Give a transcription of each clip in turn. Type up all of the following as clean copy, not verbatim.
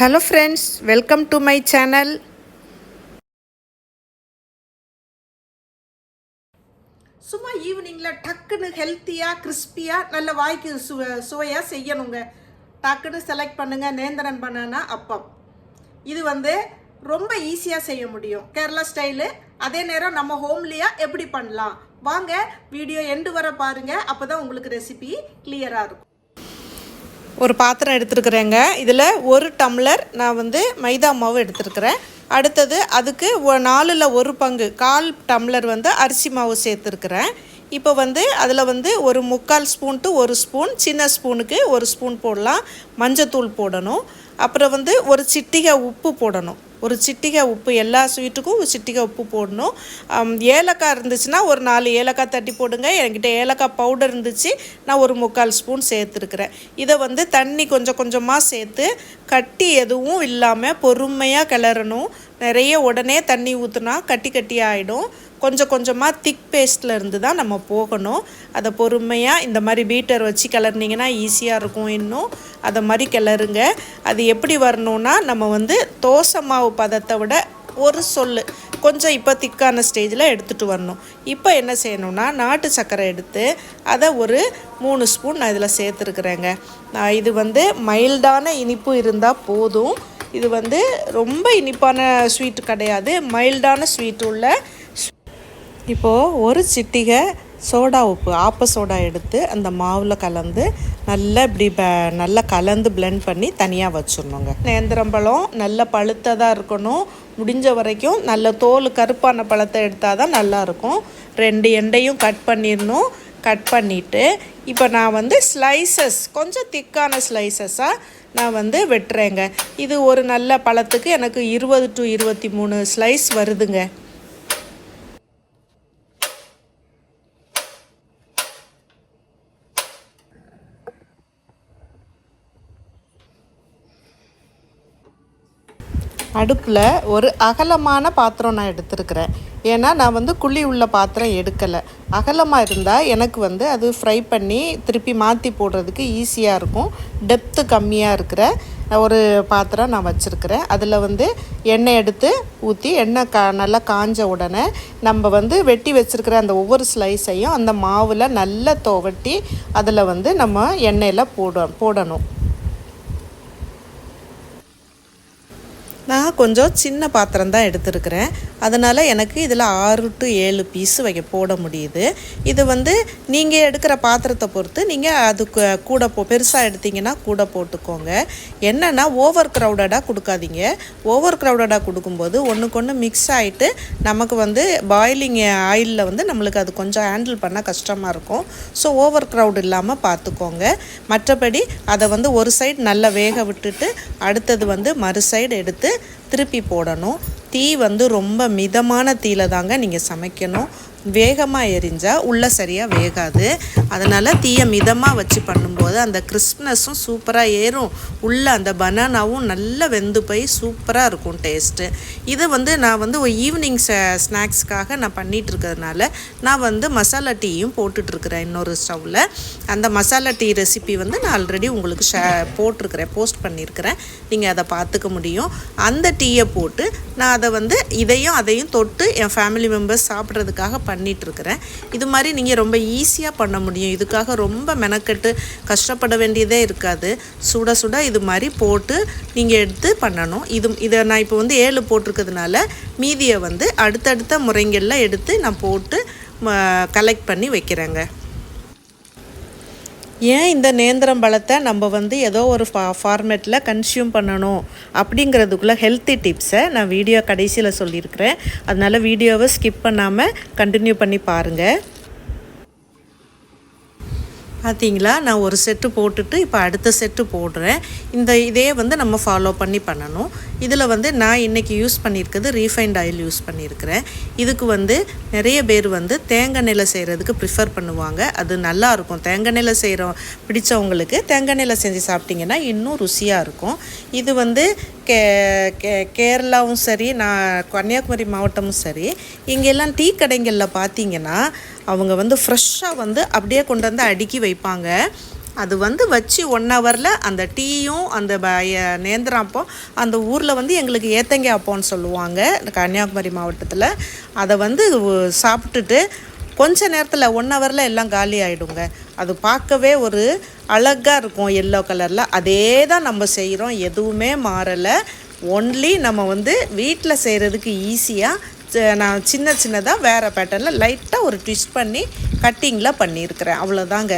Hello friends, welcome to my channel. சும்மா ஈவினிங்கில் டக்குன்னு ஹெல்த்தியாக கிறிஸ்பியாக நல்ல வாய்க்கு சுவையாக செய்யணுங்க. டக்குன்னு செலக்ட் பண்ணுங்கள். நேந்திரன் பனானா அப்பம். இது ரொம்ப ஈஸியாக செய்ய முடியும். கேரளா ஸ்டைலு. அதே நேரம் நம்ம ஹோம்லியாக எப்படி பண்ணலாம் வாங்க வீடியோ எண்டு வர பாருங்கள். அப்போ தான் உங்களுக்கு ரெசிபி கிளியராக இருக்கும். ஒரு பாத்திரம் எடுத்துருக்குறேங்க. இதில் ஒரு டம்ளர் நான் மைதா மாவு எடுத்துருக்கிறேன். அடுத்தது அதுக்கு 4ல் 1 பங்கு 1/4 டம்ளர் அரிசி மாவு சேர்த்துருக்குறேன். இப்போ அதில் ஒரு 3/4 ஸ்பூன் டு 1 ஸ்பூன், சின்ன ஸ்பூனுக்கு 1 ஸ்பூன் போடலாம், மஞ்சத்தூள் போடணும். அப்புறம் ஒரு சிட்டிகை உப்பு போடணும். ஒரு சிட்டிகை உப்பு, எல்லா ஸ்வீட்டுக்கும் ஒரு சிட்டிகை உப்பு போடணும். ஏலக்காய் இருந்துச்சுன்னா ஒரு 4 ஏலக்காய் தட்டி போடுங்க. என்கிட்ட ஏலக்காய் பவுடர் இருந்துச்சு, நான் ஒரு 3/4 ஸ்பூன் சேர்த்துருக்குறேன். இதை தண்ணி கொஞ்சம் கொஞ்சமாக சேர்த்து கட்டி எதுவும் இல்லாமல் பொறுமையாக கிளறணும். நிறைய உடனே தண்ணி ஊற்றுனா கட்டி கட்டி ஆகிடும். கொஞ்சம் கொஞ்சமாக திக் பேஸ்ட்டில் இருந்து தான் நம்ம போகணும். அதை பொறுமையாக இந்த மாதிரி பீட்டர் வச்சு கிளறினீங்கன்னா ஈஸியாக இருக்கும். இன்னும் அதை மாதிரி கிளறுங்க. அது எப்படி வரணுன்னா நம்ம தோசை மாவு பதத்தை விட ஒரு சொல்லு கொஞ்சம் இப்போ திக்கான ஸ்டேஜில் எடுத்துகிட்டு வரணும். இப்போ என்ன செய்யணுன்னா நாட்டு சர்க்கரை எடுத்து அதை ஒரு 3 ஸ்பூன் நான் இதில் சேர்த்துருக்குறேங்க. இது மைல்டான இனிப்பு இருந்தால் போதும். இது ரொம்ப இனிப்பான ஸ்வீட்டு கிடையாது, மைல்டான ஸ்வீட் உள்ள. இப்போது ஒரு சிட்டிகை சோடா உப்பு, ஆப்ப சோடா எடுத்து அந்த மாவில் கலந்து நல்லா இப்படி நல்லா கலந்து பிளெண்ட் பண்ணி தனியாக வச்சிடணுங்க. நேந்திரம்பழம் நல்ல பழுத்ததாக இருக்கணும். முடிஞ்ச வரைக்கும் நல்ல தோல் கருப்பான பழத்தை எடுத்தால் தான் நல்லாயிருக்கும். 2 எண்டையும் கட் பண்ணிடணும். கட் பண்ணிவிட்டு இப்போ நான் ஸ்லைசஸ் கொஞ்சம் திக்கான ஸ்லைசஸாக நான் வெட்டுறேங்க. இது ஒரு நல்ல பழத்துக்கு எனக்கு 20 to 23 ஸ்லைஸ் வருதுங்க. அடுப்பில் ஒரு அகலமான பாத்திரம் நான் எடுத்துருக்கிறேன். ஏன்னா நான் குழி உள்ள பாத்திரம் எடுக்கலை. அகலமாக இருந்தால் எனக்கு அது ஃப்ரை பண்ணி திருப்பி மாற்றி போடுறதுக்கு ஈஸியாக இருக்கும். டெப்த்து கம்மியாக இருக்கிற ஒரு பாத்திரம் நான் வச்சுருக்கிறேன். அதில் எண்ணெய் எடுத்து ஊற்றி எண்ணெய் நல்லா காஞ்ச உடனே நம்ம வெட்டி வச்சுருக்கிற அந்த ஒவ்வொரு ஸ்லைஸையும் அந்த மாவில் நல்லா துவட்டி அதில் நம்ம எண்ணெயில் போடணும். நான் கொஞ்சம் சின்ன பாத்திரம் தான் எடுத்துருக்கிறேன். அதனால் எனக்கு இதில் 6 to 7 பீஸ் போட முடியுது. இது நீங்கள் எடுக்கிற பாத்திரத்தை பொறுத்து நீங்கள் அதுக்கு கூட பெருசாக எடுத்திங்கன்னா கூட போட்டுக்கோங்க. என்னென்னா ஓவர் க்ரௌடடாக கொடுக்காதீங்க. ஓவர் க்ரௌடடாக கொடுக்கும்போது ஒன்றுக்கு ஒன்று மிக்ஸ் ஆகிட்டு நமக்கு பாயிலிங் ஆயிலில் நம்மளுக்கு அது கொஞ்சம் ஹேண்டில் பண்ண கஷ்டமாக இருக்கும். ஸோ ஓவர் க்ரௌட் இல்லாமல் பார்த்துக்கோங்க. மற்றபடி அதை ஒரு சைடு நல்லா வேக விட்டுட்டு அடுத்தது மறு சைடு எடுத்து திருப்பி போடணும். தீ ரொம்ப மிதமான தீயில தாங்க நீங்கள் சமைக்கணும். வேகமாக எரிஞ்சால் உள்ளே சரியாக வேகாது. அதனால் தீயை மிதமாக வச்சு பண்ணும்போது அந்த கிறிஸ்ப்னஸும் சூப்பராக ஏறும். உள்ளே அந்த பனானாவும் நல்லா வெந்து போய் சூப்பராக இருக்கும் டேஸ்ட்டு. இது நான் ஒரு ஈவினிங் ஸ்நாக்ஸ்க்காக நான் பண்ணிகிட்ருக்கிறதுனால நான் மசாலா டீயும் போட்டுட்ருக்கிறேன் இன்னொரு ஸ்டவ்வில். அந்த மசாலா டீ ரெசிபி நான் ஆல்ரெடி உங்களுக்கு போட்டிருக்கிறேன், போஸ்ட் பண்ணியிருக்கிறேன். நீங்கள் அதை பார்த்துக்க முடியும். அந்த டீயை போட்டு நான் அதை இதையும் அதையும் தொட்டு என் ஃபேமிலி மெம்பர்ஸ் சாப்பிட்றதுக்காக பண்ணிகிட்ருக்கிறேன். இது மாதிரி நீங்கள் ரொம்ப ஈஸியாக பண்ண முடியும். இதுக்காக ரொம்ப மெனக்கெட்டு கஷ்டப்பட வேண்டியதே இருக்காது. சுட சுட இது மாதிரி போட்டு நீங்கள் எடுத்து பண்ணணும். இதை நான் இப்போ 7 போட்டிருக்கிறதுனால மீதியை அடுத்தடுத்த முறைங்களில் எடுத்து நான் போட்டு கலெக்ட் பண்ணி வைக்கிறேங்க. ஏன் இந்த நேந்திரம் பழத்தை நம்ம ஏதோ ஒரு ஃபார்மேட்டில் கன்சியூம் பண்ணணும் அப்படிங்கிறதுக்குள்ளே ஹெல்த்தி டிப்ஸை நான் வீடியோ கடைசியில் சொல்லியிருக்கிறேன். அதனால் வீடியோவை ஸ்கிப் பண்ணாமல் கண்டினியூ பண்ணி பாருங்கள். பார்த்தீங்களா, நான் ஒரு செட்டு போட்டுட்டு இப்போ அடுத்த செட்டு போடுறேன். இதே நம்ம ஃபாலோ பண்ணணும். இதில் நான் இன்றைக்கி யூஸ் பண்ணியிருக்கிறது ரீஃபைண்ட் ஆயில் யூஸ் பண்ணியிருக்கிறேன். இதுக்கு நிறைய பேர் தேங்காய் எண்ணெயில் செய்கிறதுக்கு ப்ரிஃபர் பண்ணுவாங்க. அது நல்லாயிருக்கும். தேங்காய் எண்ணெயில் பிடிச்சவங்களுக்கு தேங்காய் எண்ணெயில் செஞ்சு சாப்பிட்டிங்கன்னா இன்னும் ருசியாக இருக்கும். இது கேரளாவும் சரி, நான் கன்னியாகுமரி மாவட்டமும் சரி, இங்கெல்லாம் டீ கடைகளில் பார்த்தீங்கன்னா அவங்க ஃப்ரெஷ்ஷாக அப்படியே கொண்டு அடுக்கி வைப்பாங்க. அது வந்து வச்சு 1 ஹவரில் அந்த டீயும் அந்த நேந்திராப்பம் அந்த ஊரில் வந்து எங்களுக்கு ஏத்தங்காய் அப்பம்னு சொல்லுவாங்க கன்னியாகுமரி மாவட்டத்தில். அதை வந்து சாப்பிட்டுட்டு கொஞ்ச நேரத்தில் 1 ஹவரில் எல்லாம் காலி ஆகிடுங்க. அது பார்க்கவே ஒரு அழகாக இருக்கும் எல்லோ கலரில். அதே தான் நம்ம செய்கிறோம், எதுவுமே மாறலை. ஒன்லி நம்ம வந்து வீட்டில் செய்கிறதுக்கு ஈஸியாக நான் சின்னதாக வேறு பேட்டர்னில் லைட்டாக ஒரு ட்விஸ்ட் பண்ணி கட்டிங்கில் பண்ணியிருக்கிறேன், அவ்வளோதாங்க.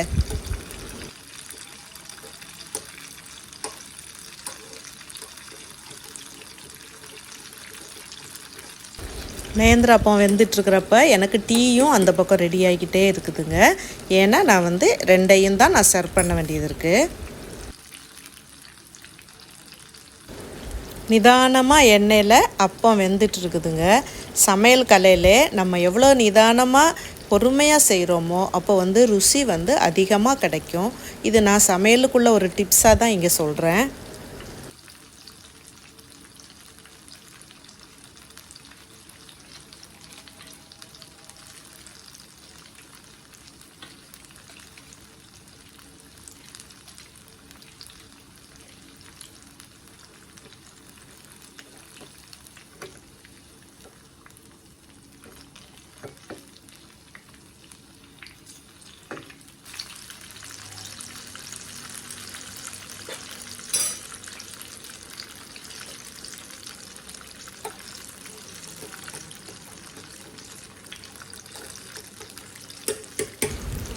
நேந்திராப்பம் வெந்துட்டுருக்கிறப்ப எனக்கு டீயும் அந்த பக்கம் ரெடி ஆகிக்கிட்டே இருக்குதுங்க. ஏன்னா நான் வந்து 2ஐயும் தான் நான் சர்வ் பண்ண வேண்டியது இருக்குது. நிதானமாக எண்ணெயில் அப்பம் வெந்துட்டுருக்குதுங்க. சமையல் கலையில் நம்ம எவ்வளோ நிதானமாக பொறுமையாக செய்கிறோமோ அப்போ வந்து ருசி வந்து அதிகமாக கிடைக்கும். இது நான் சமையலுக்குள்ள ஒரு டிப்ஸாக தான் இங்கே சொல்கிறேன்.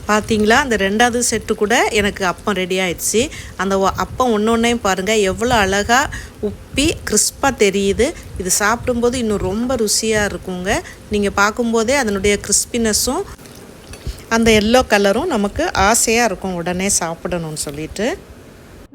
பார்த்தீங்களா, அந்த 2வது செட்டு கூட எனக்கு அப்பம் ரெடி ஆயிடுச்சு. அந்த அப்பம் ஒன்றையும் பாருங்கள் எவ்வளோ அழகாக உப்பி கிறிஸ்பாக தெரியுது. இது சாப்பிடும்போது இன்னும் ரொம்ப ருசியாக இருக்குங்க. நீங்கள் பார்க்கும்போதே அதனுடைய கிறிஸ்பினஸும் அந்த எல்லோ கலரும் நமக்கு ஆசையாக இருக்கும் உடனே சாப்பிடணும்னு சொல்லிட்டு.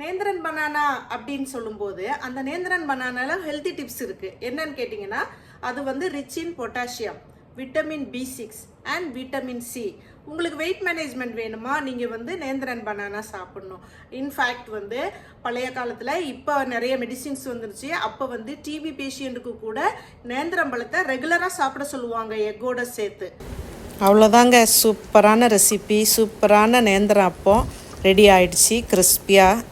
நேந்திரன் பனானா அப்படின்னு சொல்லும்போது அந்த நேந்திரன் பனானால ஹெல்த்தி டிப்ஸ் இருக்குது. என்னன்னு கேட்டிங்கன்னா, அது வந்து rich in potassium, vitamin B6 and vitamin C. உங்களுக்கு வெயிட் மேனேஜ்மெண்ட் வேணுமா, நீங்கள் வந்து நேந்திரன் பனானா சாப்பிடணும். இன்ஃபேக்ட் வந்து பழைய காலத்தில் இப்போ நிறைய மெடிசின்ஸ் வந்துருச்சு. அப்போ வந்து டிபி பேஷண்ட்டுக்கு கூட நேந்திரம்பழத்தை ரெகுலராக சாப்பிட சொல்லுவாங்க எக்கோட சேர்த்து. அவ்வளோதாங்க, சூப்பரான ரெசிபி, சூப்பரான நேந்திரம் அப்பம் ரெடி ஆயிடுச்சு கிறிஸ்பியாக.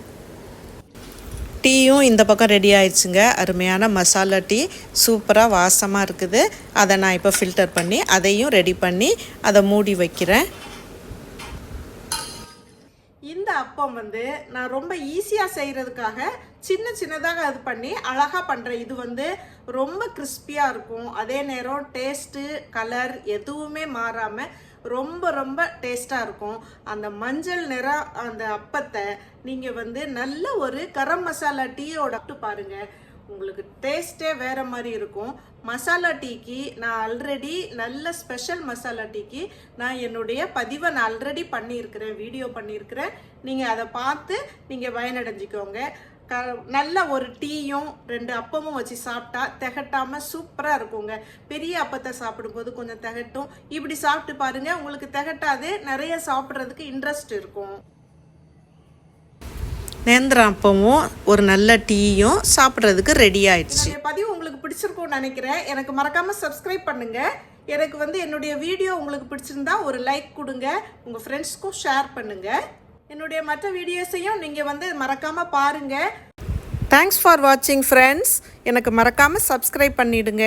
டீயும் இந்த பக்கம் ரெடி ஆயிடுச்சுங்க. அருமையான மசாலா டீ சூப்பராக வாசமாக இருக்குது. அதை நான் இப்போ ஃபில்டர் பண்ணி அதையும் ரெடி பண்ணி அதை மூடி வைக்கிறேன். இந்த அப்பம் வந்து நான் ரொம்ப ஈஸியாக செய்கிறதுக்காக சின்னதாக அது பண்ணி அழகாக பண்ணுறேன். இது வந்து ரொம்ப கிறிஸ்பியாக இருக்கும். அதே நேரம் டேஸ்ட்டு கலர் எதுவுமே மாறாமல் ரொம்ப டேஸ்ட்டாக இருக்கும். அந்த மஞ்சள் நிறம் அந்த அப்பத்தை நீங்கள் வந்து நல்ல ஒரு கரம் மசாலா டீயோட பாருங்கள், உங்களுக்கு டேஸ்ட்டே வேறு மாதிரி இருக்கும். மசாலா டீக்கு நான் ஆல்ரெடி நல்ல ஸ்பெஷல் மசாலா டீக்கு நான் என்னுடைய பதிவை நான் ஆல்ரெடி பண்ணியிருக்கிறேன், வீடியோ பண்ணியிருக்கிறேன். நீங்கள் அதை பார்த்து நீங்கள் பயனடைஞ்சிக்கோங்க. நல்ல ஒரு டீயும் 2 அப்பமும் வச்சு சாப்பிட்டா திகட்டாமல் சூப்பராக இருக்குங்க. பெரிய அப்பத்தை சாப்பிடும்போது கொஞ்சம் திகட்டும். இப்படி சாப்பிட்டு பாருங்கள், உங்களுக்கு திகட்டாது, நிறைய சாப்பிட்றதுக்கு இன்ட்ரெஸ்ட் இருக்கும். நேந்திரம் அப்பமும் ஒரு நல்ல டீயும் சாப்பிட்றதுக்கு ரெடி ஆயிடுச்சு. பதிவு உங்களுக்கு பிடிச்சிருக்கும்னு நினைக்கிறேன். எனக்கு மறக்காமல் சப்ஸ்கிரைப் பண்ணுங்கள். எனக்கு வந்து என்னுடைய வீடியோ உங்களுக்கு பிடிச்சிருந்தா ஒரு லைக் கொடுங்க, உங்கள் ஃப்ரெண்ட்ஸ்க்கும் ஷேர் பண்ணுங்கள். என்னுடைய மற்ற வீடியோஸையும் நீங்கள் வந்து மறக்காமல் பாருங்கள். தேங்க்ஸ் ஃபார் வாட்சிங் ஃப்ரெண்ட்ஸ். எனக்கு மறக்காமல் சப்ஸ்கிரைப் பண்ணிவிடுங்க.